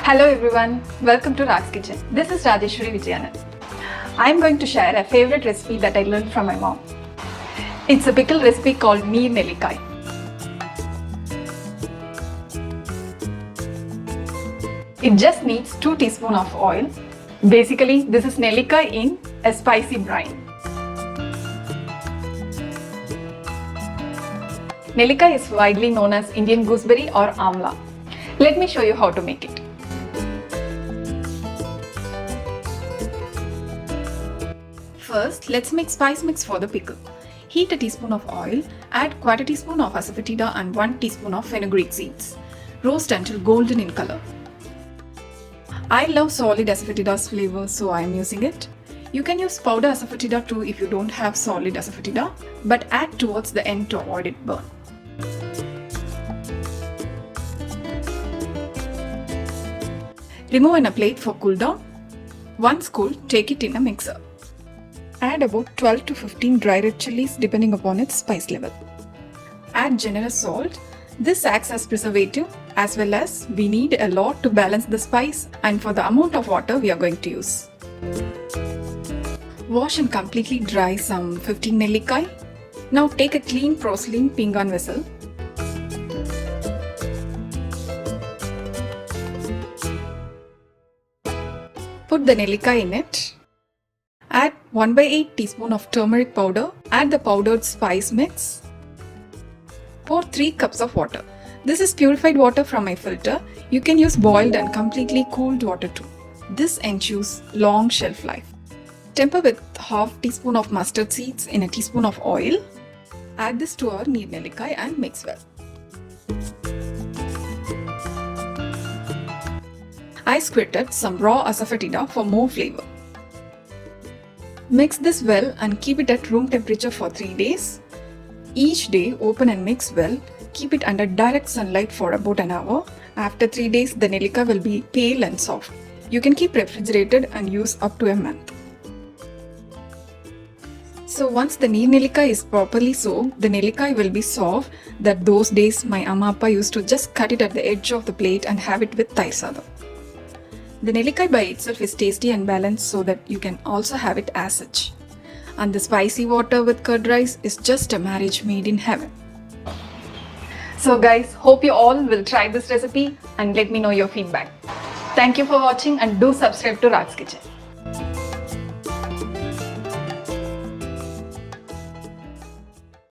Hello everyone, welcome to Rag's Kitchen. This is Rajeshwari Vijayanand. I am going to share a favorite recipe that I learned from my mom. It's a pickle recipe called Neer Nellikai. It just needs 2 teaspoons of oil. Basically, this is Nellikai in a spicy brine. Nellikai is widely known as Indian gooseberry or Amla. Let me show you how to make it. First, let's make spice mix for the pickle. Heat a teaspoon of oil, add 1/4 teaspoon of Asafetida and 1 teaspoon of fenugreek seeds. Roast until golden in color. I love solid Asafetida's flavor, so I am using it. You can use powder Asafetida too if you don't have solid Asafetida, but add towards the end to avoid it burn. Remove in a plate for cool down. Once cool, take it in a mixer. Add about 12 to 15 dry red chillies depending upon its spice level. Add generous salt. This acts as preservative as well as we need a lot to balance the spice and for the amount of water we are going to use. Wash and completely dry some 15 Nellikai. Now take a clean porcelain pingan vessel. Put the Nellikai in it. Add 1/8 teaspoon of turmeric powder. Add the powdered spice mix. Pour 3 cups of water. This is purified water from my filter. You can use boiled and completely cooled water too. This ensures long shelf life. Temper with 1/2 teaspoon of mustard seeds in a teaspoon of oil. Add this to our Neer Nellikai and mix well. I squirted some raw asafoetida for more flavor. Mix this well and keep it at room temperature for 3 days. Each day open and mix well. Keep it under direct sunlight for about an hour. After 3 days the Nellikai will be pale and soft. You can keep refrigerated and use up to a month. So once the Neer Nellikai is properly soaked, the Nellikai will be soft. That those days my Amma Appa used to just cut it at the edge of the plate and have it with tair sadam. The Nellikai by itself is tasty and balanced so that you can also have it as such. And the spicy water with curd rice is just a marriage made in heaven. So guys, hope you all will try this recipe and let me know your feedback. Thank you for watching and do subscribe to Rag's Kitchen.